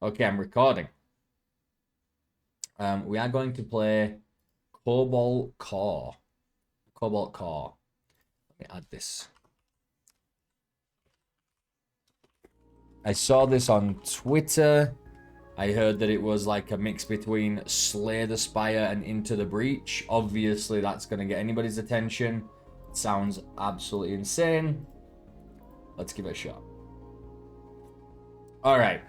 Okay, I'm recording. We are going to play Cobalt Core. Cobalt Core. Let me add this. I saw this on Twitter. I heard that it was like a mix between Slay the Spire and Into the Breach. Obviously, that's going to get anybody's attention. It sounds absolutely insane. Let's give it a shot. Alright.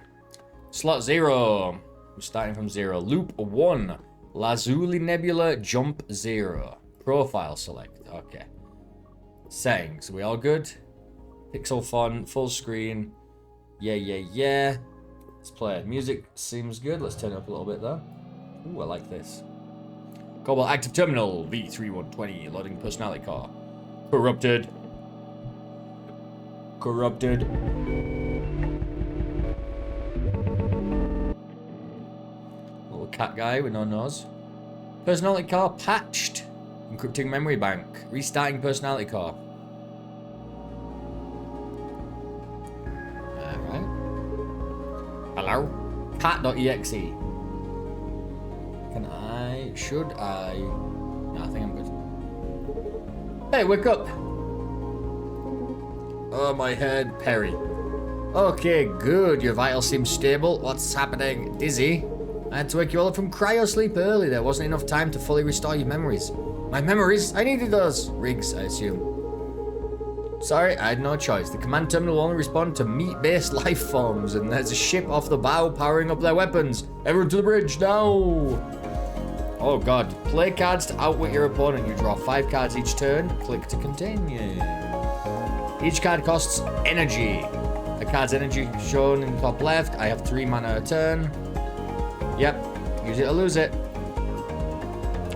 Slot 0. We're starting from 0. Loop 1. Lazuli Nebula Jump 0. Profile select. Okay. Settings. Are we all good? Pixel font. Full screen. Yeah. Let's play it. Music seems good. Let's turn it up a little bit though. Ooh, I like this. Cobalt active terminal. V3120. Loading personality car. Corrupted. Little cat guy with no nose. Personality car patched. Encrypting memory bank. Restarting personality car. Alright. Hello? Cat.exe. Should I? No, I think I'm good. Hey, wake up! Oh, my head, Perry. Okay, good. Your vitals seem stable. What's happening? Dizzy? I had to wake you all up from cryo sleep early. There wasn't enough time to fully restore your memories. My memories? I needed those. Riggs, I assume. Sorry, I had no choice. The command terminal will only respond to meat-based life forms, and there's a ship off the bow powering up their weapons. Everyone to the bridge, now! Oh god. Play cards to outwit your opponent. You draw 5 cards each turn. Click to continue. Each card costs energy. The card's energy shown in the top left. I have 3 mana a turn. Yep. Use it or lose it.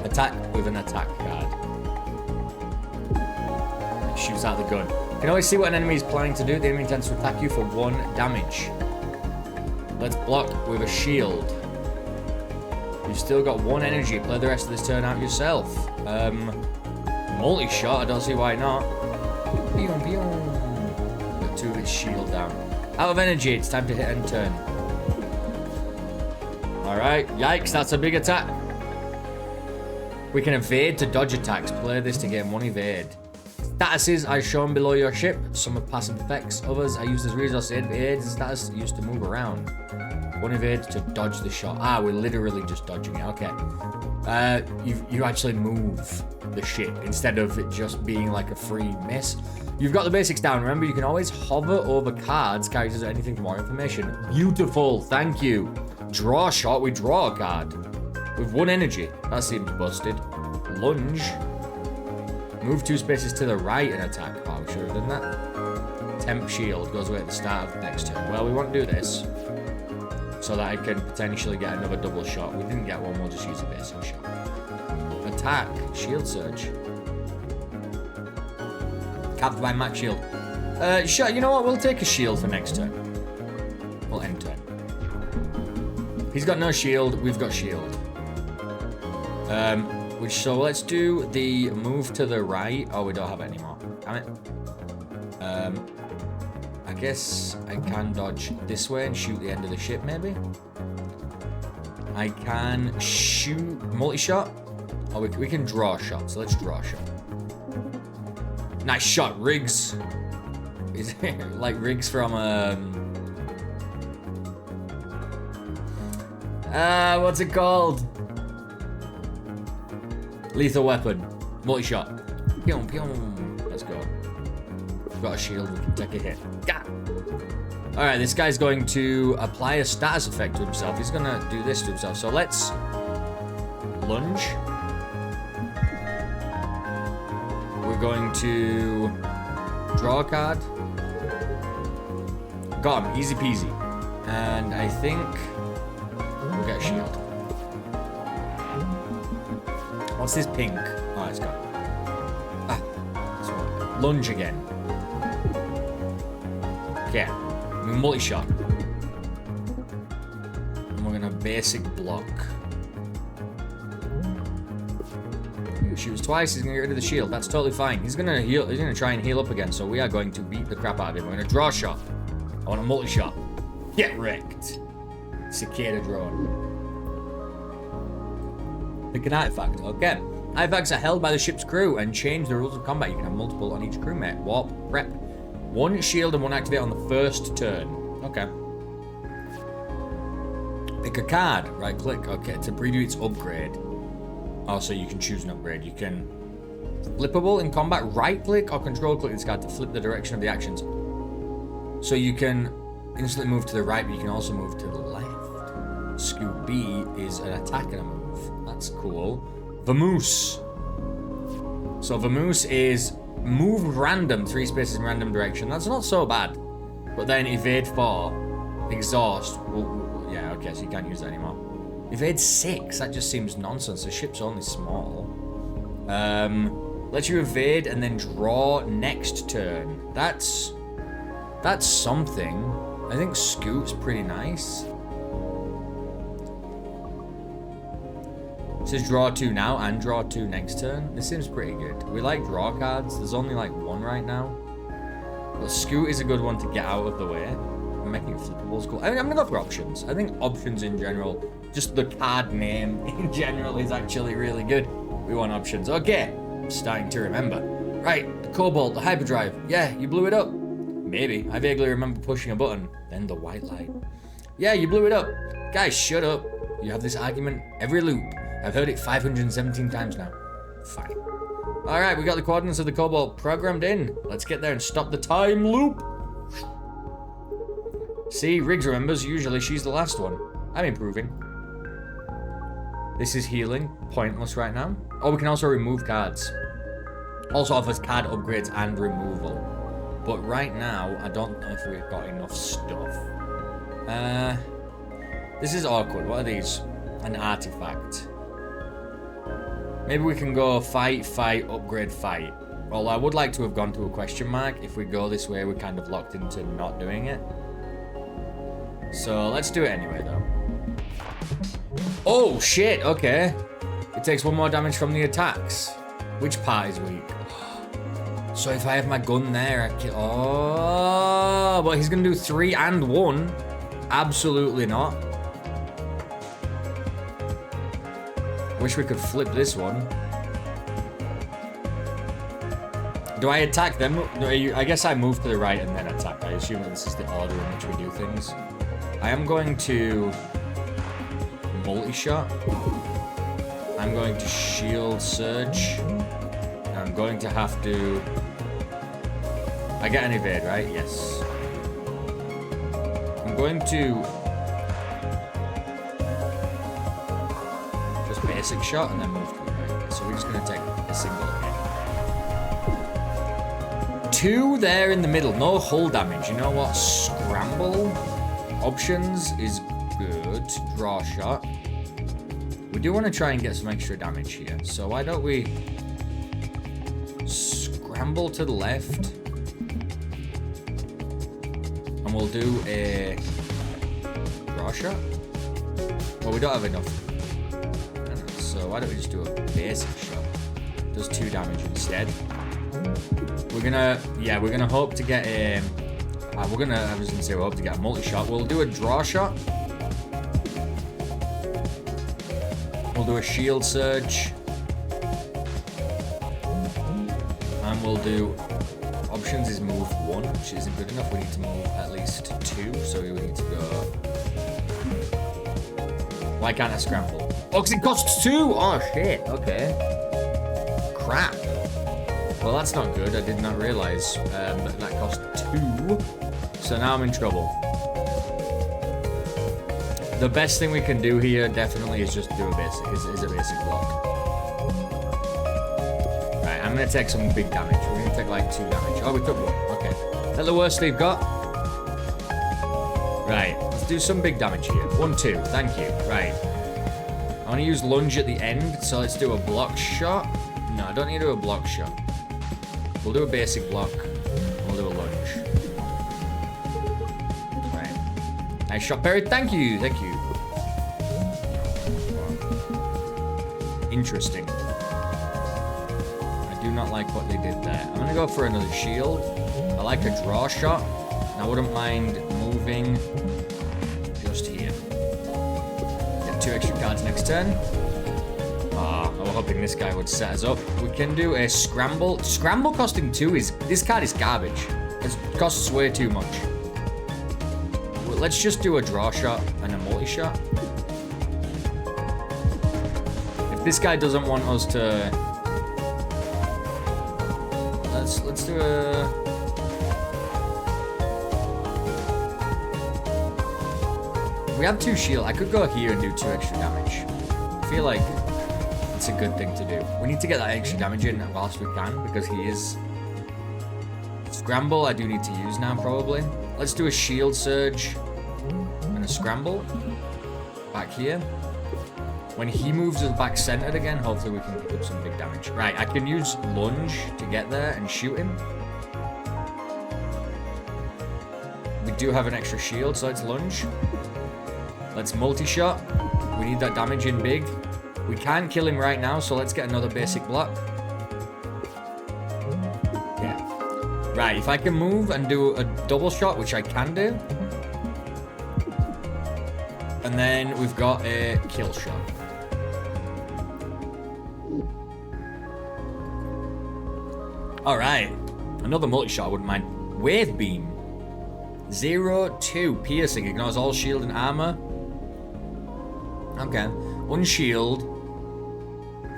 Attack with an attack card. Shoots out the gun. You can always see what an enemy is planning to do. The enemy intends to attack you for 1 damage. Let's block with a shield. You've still got 1 energy. Play the rest of this turn out yourself. Multi-shot. I don't see why not. Got 2 of its shield down. Out of energy. It's time to hit end turn. Alright. Yikes. That's a big attack. We can evade to dodge attacks. Play this to gain 1 evade. Statuses are shown below your ship. Some are passive effects. Others are used as resource aid. Aid status used to move around. 1 evade to dodge the shot. Ah, we're literally just dodging it. Okay. You actually move the ship instead of it just being like a free miss. You've got the basics down. Remember, you can always hover over cards, characters, or anything for more information. Beautiful. Thank you. Draw shot. We draw a card. With 1 energy. That seems busted. Lunge. Move 2 spaces to the right and attack. Oh, we should have done that. Temp shield goes away at the start of the next turn. Well, we want to do this so that I can potentially get another double shot. We didn't get one, we'll just use a basic shot. Attack. Shield surge. Capped by max shield. Sure, you know what? We'll take a shield for next turn. We'll end turn. He's got no shield, we've got shield. So let's do the move to the right. Oh, we don't have it anymore. Damn it. I guess I can dodge this way and shoot the end of the ship, maybe. I can shoot multi-shot. Oh, we can draw a shot. So let's draw a shot. Nice shot, Riggs. Is it like Riggs from what's it called? Lethal weapon. Multi-shot. Let's go. We've got a shield, we can take a hit. Alright, this guy's going to apply a status effect to himself. He's gonna do this to himself. So let's lunge. We're going to draw a card. Got him, easy peasy. And I think we'll get a shield. What's this pink? Oh, it's gone. Ah, so lunge again. Okay, multi-shot. And we're gonna basic block. Shoots twice, he's gonna get rid of the shield. That's totally fine. He's gonna heal. He's gonna try and heal up again. So we are going to beat the crap out of him. We're gonna draw a shot. I want a multi-shot. Get wrecked. Cicada drone. Pick an artifact. Okay. Artifacts are held by the ship's crew and change the rules of combat. You can have multiple on each crewmate. Warp, prep. One shield and one activate on the first turn. Okay. Pick a card. Right click. Okay. To preview its upgrade. Oh, so you can choose an upgrade. You can flippable in combat. Right click or control click this card to flip the direction of the actions. So you can instantly move to the right, but you can also move to the left. Scoop B is an attack and a move. That's cool. Vamoose. So Vamoose is move random 3 spaces in random direction. That's not so bad. But then evade 4, exhaust. Yeah, okay, so you can't use that anymore. Evade 6. That just seems nonsense. The ship's only small. Let you evade and then draw next turn. That's something. I think Scoot's pretty nice. It says draw 2 now and draw 2 next turn. This seems pretty good. We like draw cards. There's only like 1 right now. But Scoot is a good one to get out of the way. Making it flippable is cool. I mean, I'm gonna go for options. I think options in general, just the card name in general is actually really good. We want options. Okay, I'm starting to remember. Right, the Cobalt, the hyperdrive. Yeah, you blew it up. Maybe. I vaguely remember pushing a button. Then the white light. Yeah, you blew it up. Guys, shut up. You have this argument every loop. I've heard it 517 times now. Fine. Alright, we got the coordinates of the Cobalt programmed in. Let's get there and stop the time loop. See, Riggs remembers. Usually she's the last one. I'm improving. This is healing. Pointless right now. Oh, we can also remove cards. Also offers card upgrades and removal. But right now, I don't know if we've got enough stuff. This is awkward. What are these? An artifact. Maybe we can go fight, upgrade, fight. Well, I would like to have gone to a question mark. If we go this way, we're kind of locked into not doing it. So let's do it anyway, though. Oh, shit. Okay. It takes 1 more damage from the attacks. Which part is weak? So if I have my gun there, I kill... Oh, but he's going to do 3 and 1. Absolutely not. Wish we could flip this one. Do I attack them? I guess I move to the right and then attack. I assume that this is the order in which we do things. I am going to multi-shot. I'm going to shield surge. I'm going to have to... I get an evade, right? Yes. I'm going to... just basic shot and then move to the right. So we're just going to take a single hit. 2 there in the middle. No hull damage. You know what? Scramble options is good. Draw shot. We do want to try and get some extra damage here. So why don't we scramble to the left. And we'll do a draw shot. Well, we don't have enough. So why don't we just do a basic shot? Does 2 damage instead. We're gonna hope to get a... I was gonna say we hope to get a multi-shot. We'll do a draw shot. We'll do a shield surge. And we'll do... Options is move 1, which isn't good enough. We need to move at least 2, so we need to go... Why can't I scramble? Oh, because it costs 2! Oh, shit. Okay. Crap. Well, that's not good. I did not realize that cost 2. So now I'm in trouble. The best thing we can do here definitely is just do a basic, is a basic block. Right, I'm going to take some big damage. We're going to take like 2 damage. Oh, we took 1. Okay. Is that the worst they've got? Right, let's do some big damage here. 1, 2. Thank you. Right. I want to use lunge at the end, so let's do a block shot. No, I don't need to do a block shot. We'll do a basic block. We'll do a lunge. Right. Nice shot, Perry. Thank you. Thank you. Interesting. I do not like what they did there. I'm going to go for another shield. I like a draw shot. And I wouldn't mind moving just here. 2 extra cards next turn. I was hoping this guy would set us up. We can do a scramble. Scramble costing 2 is... This card is garbage. It costs way too much. Well, let's just do a draw shot and a multi-shot. If this guy doesn't want us to... Let's do a... We have 2 shield. I could go here and do 2 extra damage. I feel like it's a good thing to do. We need to get that extra damage in whilst we can, because he is... Scramble I do need to use now, probably. Let's do a shield surge and a scramble. Back here. When he moves us back centered again, hopefully we can pick up some big damage. Right, I can use lunge to get there and shoot him. We do have an extra shield, so let's lunge. Let's multi-shot. We need that damage in big. We can kill him right now, so let's get another basic block. Yeah. Right, if I can move and do a double shot, which I can do. And then we've got a kill shot. Alright. Another multi-shot I wouldn't mind. Wave beam. 0-2 piercing. Ignores all shield and armor. Okay. Unshield.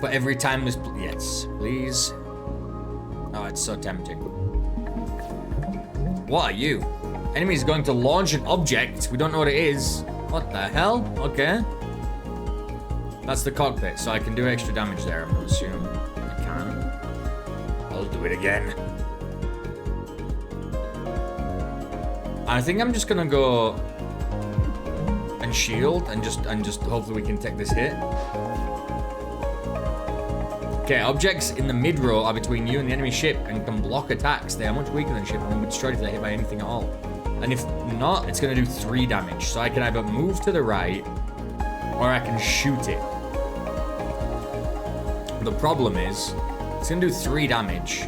For every time this... Yes, please. Oh, it's so tempting. What are you? Enemy is going to launch an object. We don't know what it is. What the hell? Okay. That's the cockpit, so I can do extra damage there, I'm going to assume. I can. I'll do it again. I think I'm just going to go... and shield, and just hopefully we can take this hit. Okay, objects in the mid-row are between you and the enemy ship and can block attacks. They are much weaker than ship and will be destroyed if they're hit by anything at all. And if not, it's going to do 3 damage. So I can either move to the right, or I can shoot it. The problem is, it's going to do 3 damage,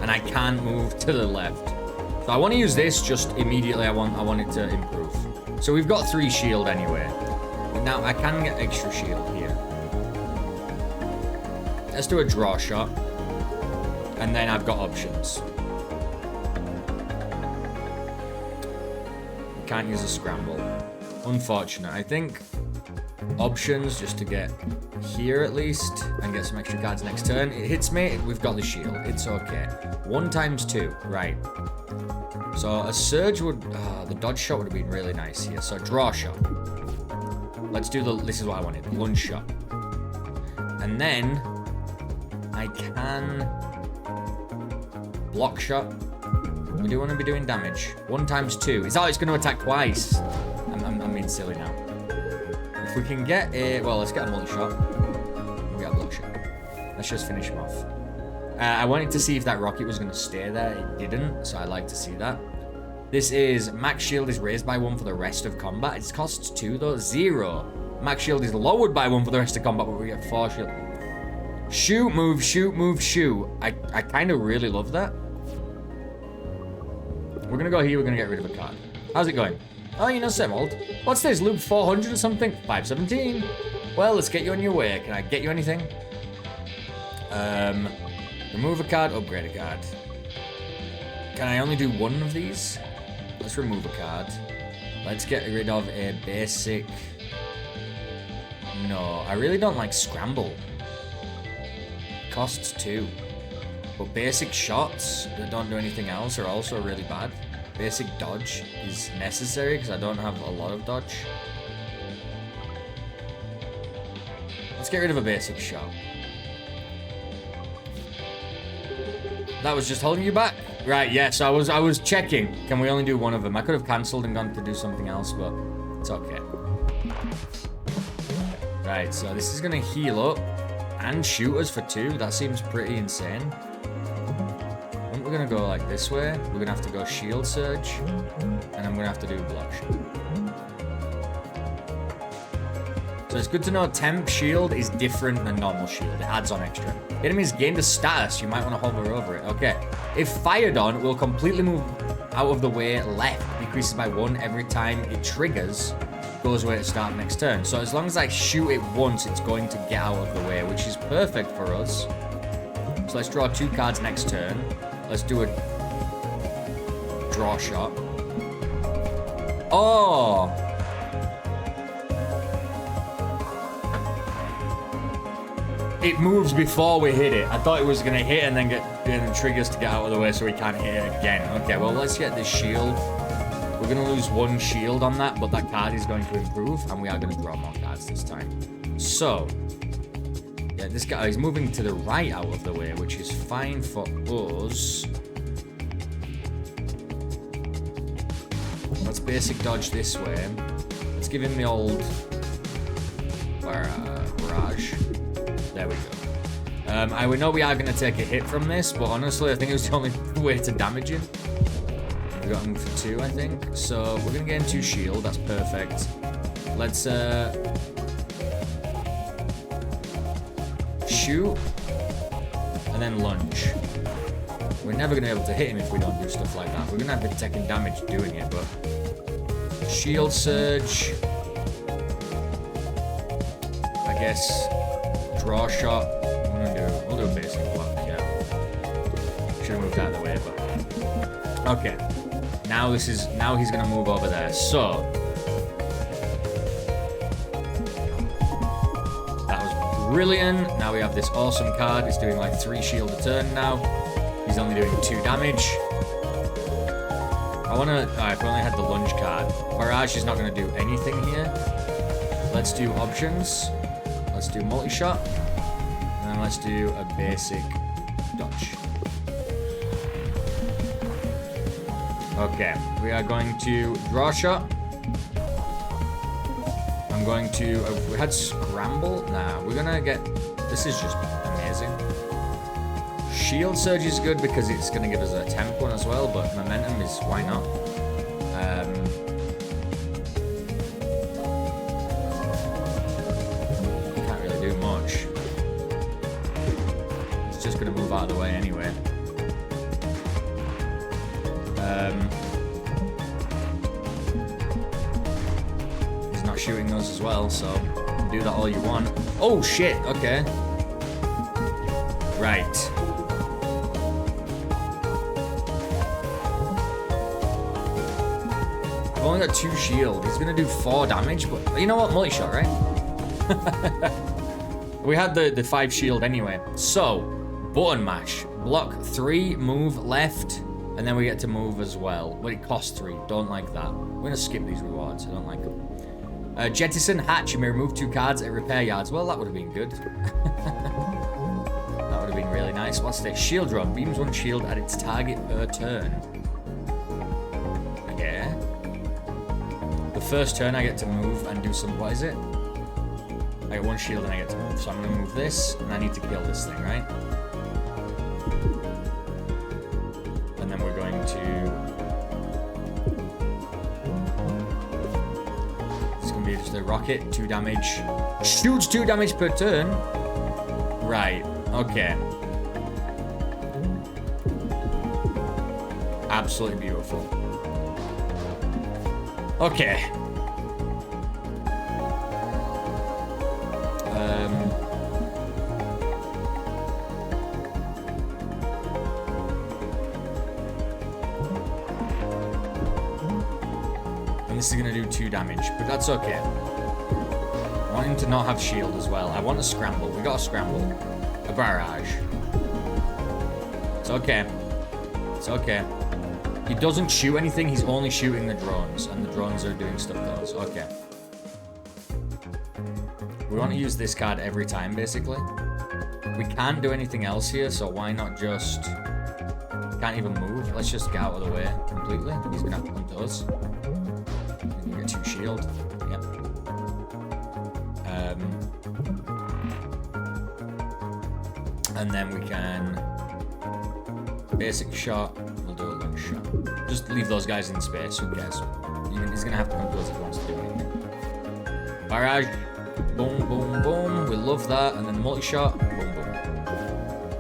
and I can't move to the left. So I want to use this just immediately. I want it to improve. So we've got 3 shield anyway. But now I can get extra shield here. Let's do a draw shot. And then I've got options. Can't use a scramble. Unfortunate. I think options just to get here at least and get some extra cards next turn. It hits me. We've got the shield. It's okay. 1 times 2. Right. So a surge would... the dodge shot would have been really nice here. So draw shot. Let's do the... This is what I wanted. Lunge shot. And then... I can... Block shot. We do want to be doing damage. 1 times 2. It's going to attack twice. I'm being silly now. If we can get a... Well, let's get a multi-shot. We got a block shot. Let's just finish him off. I wanted to see if that rocket was going to stay there. It didn't, so I'd like to see that. This is... Max shield is raised by 1 for the rest of combat. It costs 2, though. 0. Max shield is lowered by 1 for the rest of combat, but we get 4 shield. Shoot, move, shoot, move, shoot. I kind of really love that. We're going to go here. We're going to get rid of a card. How's it going? Oh, you know, same old. What's this? Loop 400 or something? 517. Well, let's get you on your way. Can I get you anything? Remove a card, upgrade a card. Can I only do 1 of these? Let's remove a card. Let's get rid of a basic... No, I really don't like scramble. Costs 2. But basic shots that don't do anything else are also really bad. Basic dodge is necessary because I don't have a lot of dodge. Let's get rid of a basic shot. That was just holding you back. Right, yes, I was checking. Can we only do 1 of them? I could have cancelled and gone to do something else, but it's okay. Right, so this is going to heal up and shoot us for 2. That seems pretty insane. I think we're going to go like this way. We're going to have to go shield surge. And I'm going to have to do block shot. So it's good to know temp shield is different than normal shield. It adds on extra. Enemies gained a status. You might want to hover over it. Okay. If fired on, it will completely move out of the way left. Decreases by 1 every time it triggers goes away to start next turn. So as long as I shoot it once, it's going to get out of the way, which is perfect for us. So let's draw 2 cards next turn. Let's do a draw shot. Oh! It moves before we hit it. I thought it was going to hit and then trigger us to get out of the way so we can't hit it again. Okay, well, let's get this shield. We're going to lose 1 shield on that, but that card is going to improve, and we are going to draw more cards this time. So, yeah, this guy is moving to the right out of the way, which is fine for us. Let's basic dodge this way. Let's give him the old barrage. There we go. We know we are going to take a hit from this, but honestly, I think it was the only way to damage him. We got him for 2, I think. So we're going to get him 2 shield. That's perfect. Let's shoot and then lunge. We're never going to be able to hit him if we don't do stuff like that. We're going to have been taking damage doing it, but shield surge. I guess. Draw shot. We'll do a basic block, yeah. Should have moved out of the way, but okay. Now he's gonna move over there. So that was brilliant. Now we have this awesome card. It's doing like 3 shield a turn now. He's only doing 2 damage. Alright, we only had the lunge card. Barrage is not gonna do anything here. Let's do options. Let's do multi-shot, and then let's do a basic dodge. Okay, we are going to draw shot. I'm going to... we had scramble? Nah, we're gonna get... This is just amazing. Shield surge is good because it's gonna give us a temp one as well, but momentum is... why not? Gonna move out of the way anyway. He's not shooting us as well, so do that all you want. Oh shit, okay. Right. I've only got 2 shield. He's gonna do 4 damage, but you know what? Multi-shot, right? We had the 5 shield anyway. So button mash. Block 3, move left, and then we get to move as well. But it costs 3. Don't like that. We're going to skip these rewards. I don't like them. Jettison hatch. You may remove 2 cards at repair yards. Well, that would have been good. That would have been really nice. What's this? Shield drone. Beams 1 shield at its target per turn. Okay. The first turn I get to move and do some... what is it? I get 1 shield and I get to move. So I'm going to move this, and I need to kill this thing, right? And then we're going to... it's going to be just a rocket, 2 damage. Shoots 2 damage per turn? Right, okay. Absolutely beautiful. Okay. And this is going to do 2 damage, but that's okay. I want him to not have shield as well. I want a scramble. We got a scramble. A barrage. It's okay. It's okay. He doesn't shoot anything. He's only shooting the drones, and the drones are doing stuff to us. Okay. We want to use this card every time, basically. We can't do anything else here, so why not just... can't even move. Let's just get out of the way completely. He's going to have to come to us. We get 2 shield. Yep. And then we can... basic shot. We'll do a lunge shot. Just leave those guys in space. Who cares? He's going to have to come to us if he wants to do anything. Barrage. Boom, boom, boom. We love that. And then multi-shot. Boom, boom.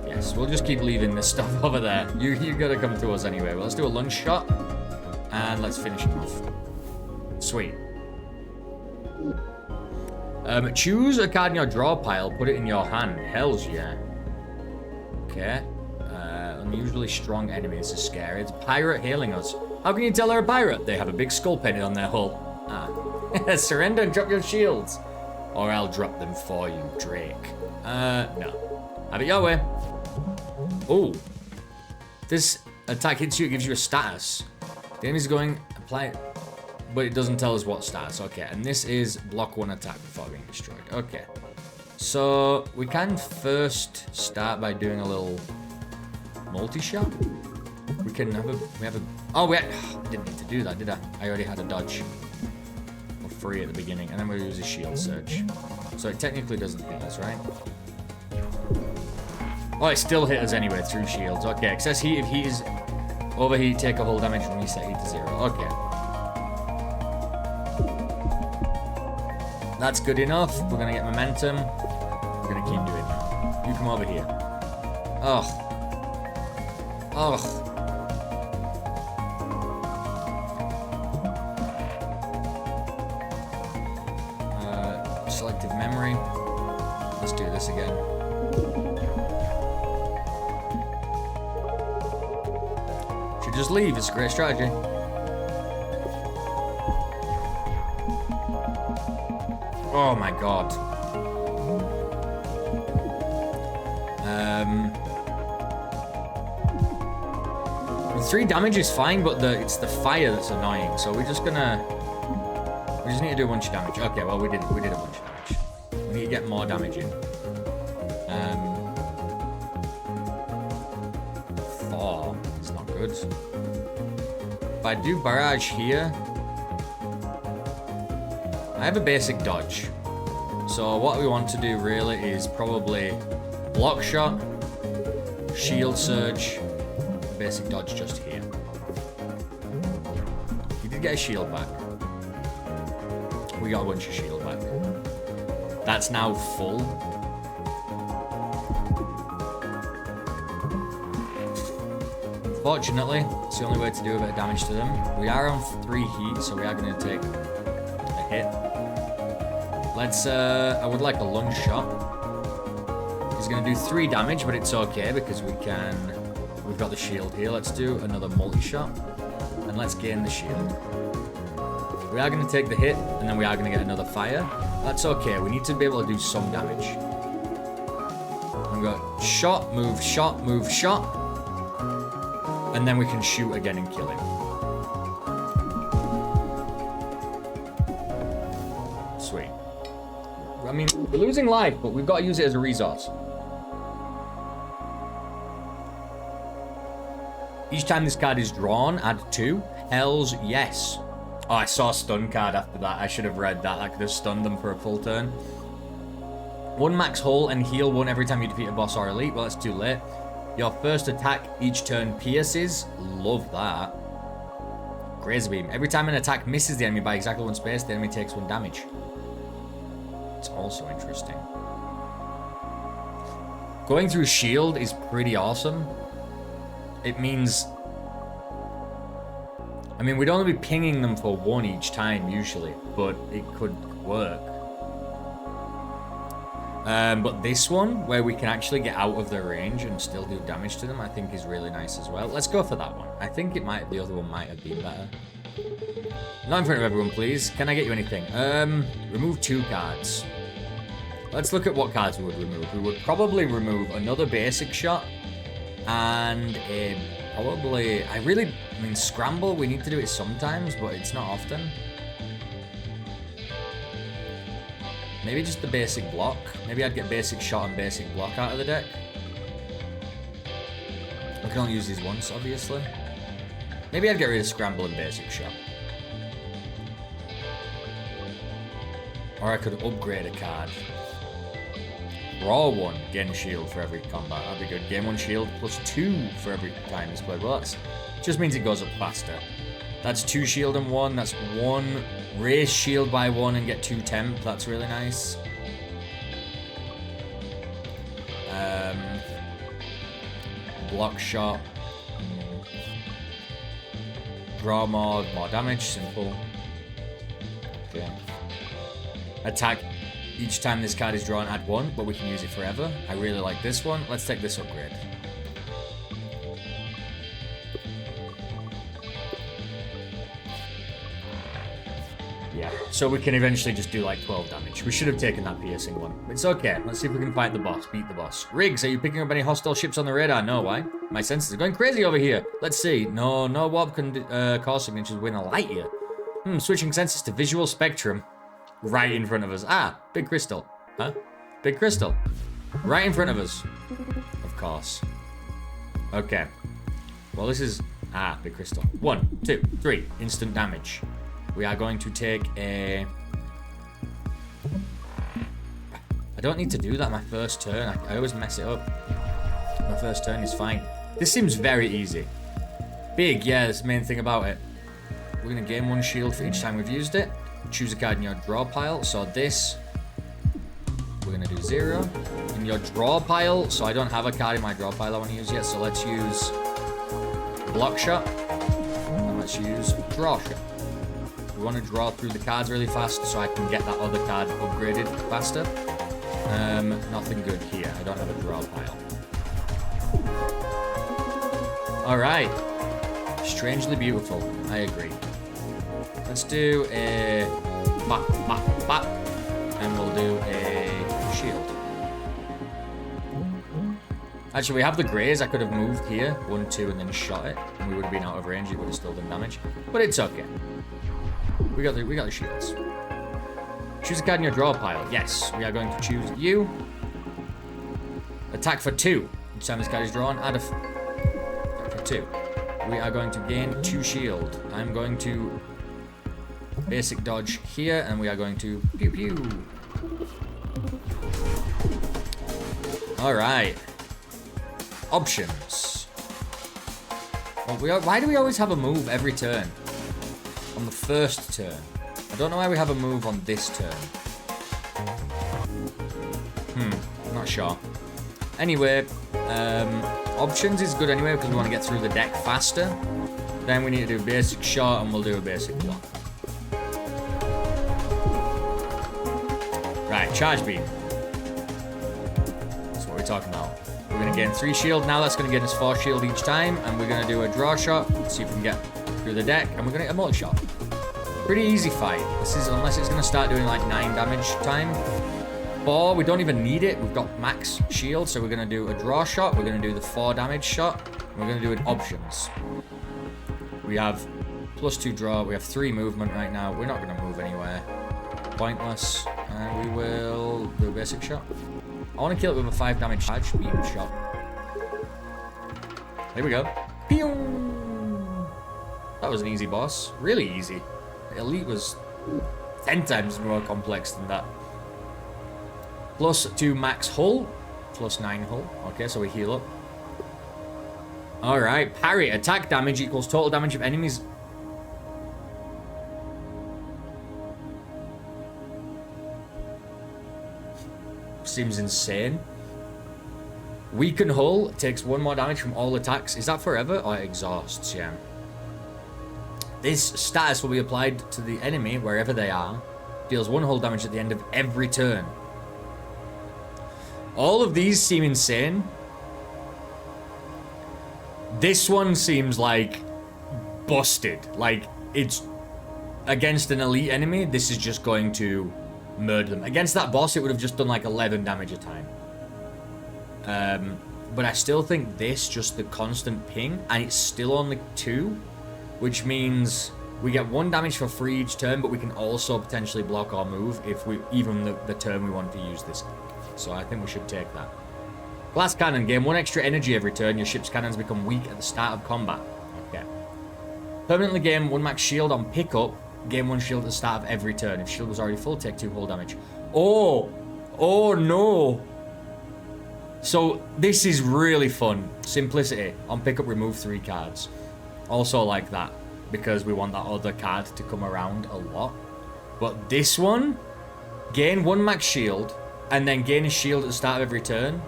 Yes, we'll just keep leaving this stuff over there. You gotta come to us anyway. Well, let's do a lunge shot. And let's finish him off. Sweet. Choose a card in your draw pile, put it in your hand. Hells yeah. Okay. Unusually strong enemy. This is scary. It's a pirate hailing us. How can you tell they're a pirate? They have a big skull painted on their hull. Ah. Surrender and drop your shields. Or I'll drop them for you, Drake. No. Have it your way. Oh. This attack hits you, it gives you a status. The enemy's going, apply it. But it doesn't tell us what status. Okay, and this is block 1 attack before being destroyed. Okay. So, we can first start by doing a little multi-shot. We can have a... Oh, I didn't need to do that, did I? I already had a dodge. For free at the beginning. And then we'll use a shield surge. So it technically doesn't hit us, right? Oh, it still hit us anyway through shields. Okay, excess heat. If heat is overheat, take a whole damage when we set heat to 0. Okay. That's good enough. We're gonna get momentum. We're gonna keep doing that. You come over here. Ugh. Ugh. Selective memory. Let's do this again. Should just leave. It's a great strategy. Oh my god. 3 damage is fine, but it's the fire that's annoying. So we just need to do a bunch of damage. Okay, well we did a bunch of damage. We need to get more damage in. 4. It's not good. If I do barrage here, I have a basic dodge. So what we want to do really is probably block shot, shield surge, basic dodge just here. You did get a shield back. We got a bunch of shield back. That's now full. Fortunately, it's the only way to do a bit of damage to them. We are on 3 heat, so we are going to take a hit. Let's, I would like a lunge shot. He's going to do 3 damage, but it's okay because we've got the shield here. Let's do another multi-shot, and let's gain the shield. We are going to take the hit, and then we are going to get another fire. That's okay. We need to be able to do some damage. I'm going to shot, move, shot, move, shot. And then we can shoot again and kill him. Sweet. I mean, we're losing life, but we've got to use it as a resource. Each time this card is drawn, add 2. Hells yes. Oh, I saw a stun card after that. I should have read that. I could have stunned them for a full turn. 1 max hull and heal 1 every time you defeat a boss or elite. Well, it's too late. Your first attack each turn pierces. Love that. Grazer Beam. Every time an attack misses the enemy by exactly 1 space, the enemy takes 1 damage. It's also interesting. Going through shield is pretty awesome. It means... I mean, we'd only be pinging them for 1 each time, usually, but it could work. But this one, where we can actually get out of their range and still do damage to them, I think is really nice as well. Let's go for that one. I think the other one might have been better. Not in front of everyone, please. Can I get you anything? Remove 2 cards. Let's look at what cards we would remove. We would probably remove another basic shot and probably... I mean, scramble, we need to do it sometimes, but it's not often. Maybe just the basic block. Maybe I'd get basic shot and basic block out of the deck. I can only use these once, obviously. Maybe I'd get rid of scramble and basic shot. Or I could upgrade a card. Raw 1, gain shield for every combat. That'd be good. Gain 1 shield plus 2 for every time it's played. Well, that just means it goes up faster. That's 2 shield and 1. That's 1 raise shield by 1 and get 2 temp. That's really nice. Block shot. Draw more damage. Simple. Okay. Attack each time this card is drawn, add 1, but we can use it forever. I really like this one. Let's take this upgrade. Yeah, so we can eventually just do like 12 damage. We should have taken that piercing one. It's okay. Let's see if we can fight the boss, beat the boss. Riggs, are you picking up any hostile ships on the radar? No, why? My senses are going crazy over here. Let's see. No warp can cause signatures within a light year. Switching senses to visual spectrum. Right in front of us. Ah, big crystal. Huh? Big crystal. Right in front of us. Of course. Okay. Well, this is... Ah, big crystal. 1, 2, 3. Instant damage. We are going to take a... I don't need to do that my first turn. I always mess it up. My first turn is fine. This seems very easy. Big, yeah, that's the main thing about it. We're going to gain 1 shield for each time we've used it. Choose a card in your draw pile. So this, we're going to do 0. In your draw pile, so I don't have a card in my draw pile I want to use yet. So let's use block shot. And let's use draw shot. We want to draw through the cards really fast so I can get that other card upgraded faster. Nothing good here. I don't have a draw pile. Alright. Strangely beautiful. I agree. Let's do a bop, bop, bop. And we'll do a shield. Actually, we have the greys. I could have moved here. 1, 2, and then shot it. And we would have been out of range. It would have still done damage. But it's okay. We got the shields. Choose a card in your draw pile. Yes, we are going to choose you. Attack for 2. Each time this card is drawn, add a... Attack for 2. We are going to gain 2 shield. I'm going to basic dodge here, and we are going to pew pew. Alright. Options. Well, why do we always have a move every turn? On the first turn. I don't know why we have a move on this turn. I'm not sure. Anyway, options is good anyway because we want to get through the deck faster. Then we need to do basic shot and we'll do a basic block. Right, charge beam. That's what we're talking about. We're going to gain 3 shield now. That's going to get us 4 shield each time. And we're going to do a draw shot. See if we can get through the deck. And we're going to get a multi-shot. Pretty easy fight. This is, unless it's going to start doing like 9 damage time. 4, we don't even need it. We've got max shield. So we're going to do a draw shot. We're going to do the 4 damage shot. We're going to do it options. We have +2 draw. We have 3 movement right now. We're not going to move anywhere. Pointless. And we will do a basic shot. I want to kill it with a 5 damage charge beam shot. There we go. Pew! That was an easy boss. Really easy. Elite was 10 times more complex than that. +2 max hull. +9 hull. Okay, so we heal up. Alright, parry. Attack damage equals total damage of enemies. Seems insane. Weaken hull takes 1 more damage from all attacks. Is that forever or it exhausts? Yeah. This status will be applied to the enemy wherever they are. Deals 1 hull damage at the end of every turn. All of these seem insane. This one seems like busted. Like it's against an elite enemy. This is just going to murder them. Against that boss, it would have just done like 11 damage a time. But I still think this, just the constant ping, and it's still only 2, which means we get 1 damage for free each turn, but we can also potentially block or move if we, even the turn we want to use this. So I think we should take that. Glass cannon, gain 1 extra energy every turn. Your ship's cannons become weak at the start of combat. Okay. Permanently gain 1 max shield on pickup. Gain 1 shield at the start of every turn. If shield was already full, take 2 hull damage. Oh! Oh no! So this is really fun. Simplicity. On pickup, remove 3 cards. Also like that, because we want that other card to come around a lot. But this one, gain 1 max shield, and then gain a shield at the start of every turn.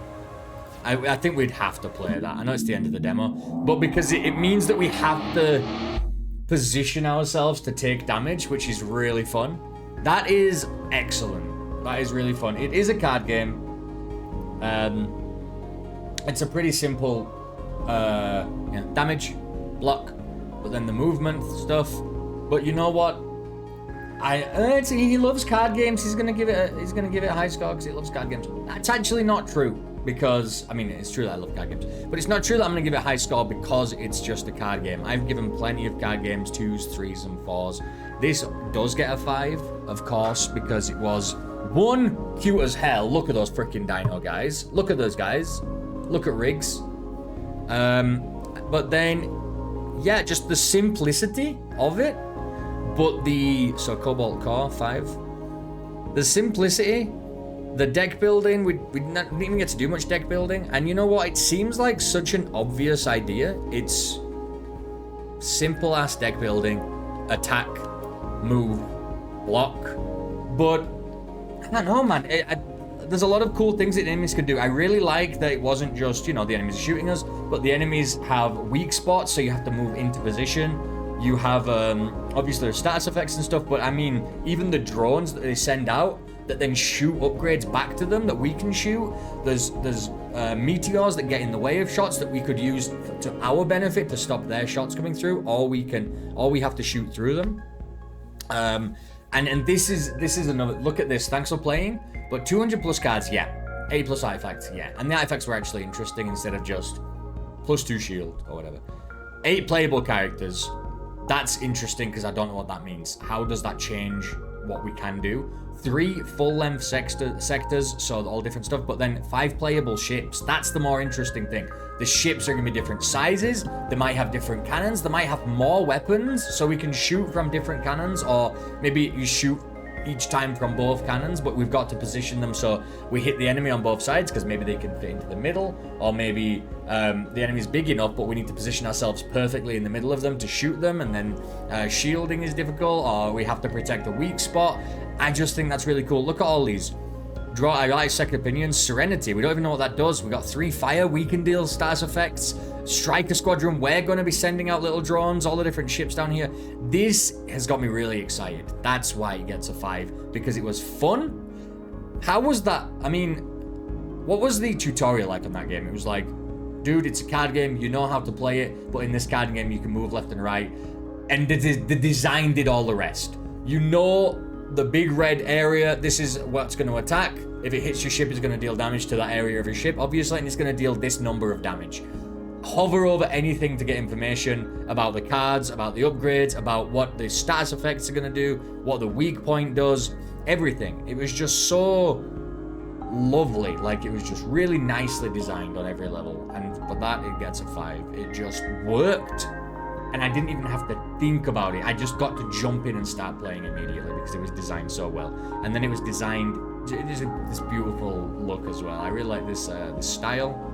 I think we'd have to play that. I know it's the end of the demo, but because it means that we have to position ourselves to take damage, which is really fun. That is excellent. That is really fun. It is a card game. It's a pretty simple damage, block, but then the movement stuff. But you know what? He loves card games. He's gonna give it a high score because he loves card games. That's actually not true, because I mean it's true that I love card games, but it's not true that I'm gonna give it a high score because it's just a card game. I've given plenty of card games 2s, 3s, and 4s. This does get a 5, of course, because it was one, cute as hell. Look at those freaking dino guys. Look at those guys. Look at Riggs. But then, yeah, just the simplicity of it. But Cobalt Core 5. The simplicity, the deck building, we didn't even get to do much deck building. And you know what? It seems like such an obvious idea. It's simple ass deck building, attack, move, block. But I don't know, man. There's a lot of cool things that enemies can do. I really like that it wasn't just, the enemies are shooting us, but the enemies have weak spots, so you have to move into position. You have, obviously there's status effects and stuff, but I mean, even the drones that they send out that then shoot upgrades back to them that we can shoot. There's meteors that get in the way of shots that we could use to our benefit to stop their shots coming through, or we have to shoot through them. And this is another look at this. Thanks for playing. But 200 plus cards, yeah. 80 plus artifacts, yeah. And the artifacts were actually interesting instead of just +2 shield or whatever. 8 playable characters. That's interesting because I don't know what that means. How does that change what we can do? 3 full-length sectors, so all different stuff, but then 5 playable ships. That's the more interesting thing. The ships are going to be different sizes. They might have different cannons. They might have more weapons, so we can shoot from different cannons, or maybe you shoot each time from both cannons, but we've got to position them so we hit the enemy on both sides, because maybe they can fit into the middle, or maybe the enemy's big enough, but we need to position ourselves perfectly in the middle of them to shoot them, and then shielding is difficult, or we have to protect a weak spot. I just think that's really cool. Look at all these. I like second opinions. Serenity, we don't even know what that does. We got 3 fire, we can deal status effects. Striker squadron, we're going to be sending out little drones, all the different ships down here. This has got me really excited. That's why it gets a 5, because it was fun. How was that? I mean, what was the tutorial like on that game? It was like, dude, it's a card game, you know how to play it, but in this card game you can move left and right, and the design did all the rest. You know the big red area, this is what's going to attack. If it hits your ship, it's going to deal damage to that area of your ship, obviously, and it's going to deal this number of damage. Hover over anything to get information about the cards, about the upgrades, about what the status effects are going to do, what the weak point does, everything. It was just so lovely. Like, it was just really nicely designed on every level, and for that it gets a 5. It just worked, and I didn't even have to think about it. I just got to jump in and start playing immediately because it was designed so well. And then it was designed, it is this beautiful look as well. I really like this style.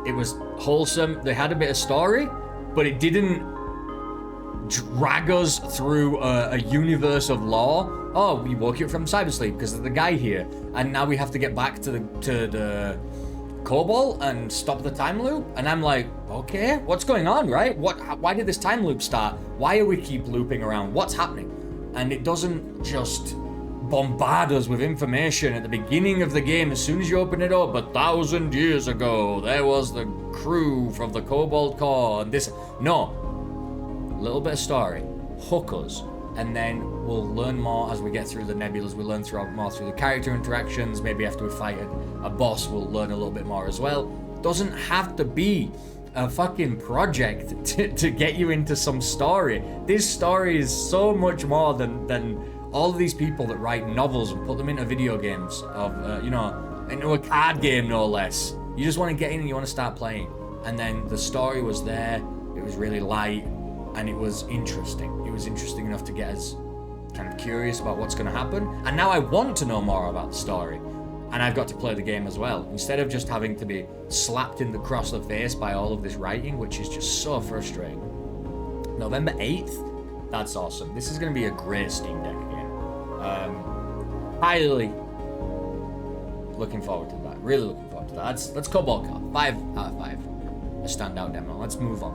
It was wholesome. They had a bit of story, but it didn't drag us through a universe of lore. Oh, we woke you up from cybersleep because of the guy here, and now we have to get back to the Cobalt and stop the time loop. And I'm like, okay, what's going on, right? Why did this time loop start? Why are we keep looping around? What's happening? And it doesn't just bombard us with information at the beginning of the game. As soon as you open it up, 1,000 years ago, there was the crew from the Cobalt Core, and this. No. A little bit of story. Hook us. And then we'll learn more as we get through the nebulas. We'll learn more through the character interactions. Maybe after we fight a boss, we'll learn a little bit more as well. Doesn't have to be a fucking project to get you into some story. This story is so much more than all of these people that write novels and put them into video games into a card game, no less. You just want to get in and you want to start playing. And then the story was there. It was really light, and it was interesting. It was interesting enough to get us kind of curious about what's going to happen. And now I want to know more about the story. And I've got to play the game as well, instead of just having to be slapped across the face by all of this writing, which is just so frustrating. November 8th? That's awesome. This is going to be a great Steam Deck game. Highly looking forward to that. Really looking forward to that. That's Cobalt Core. 5 out of 5. A standout demo. Let's move on.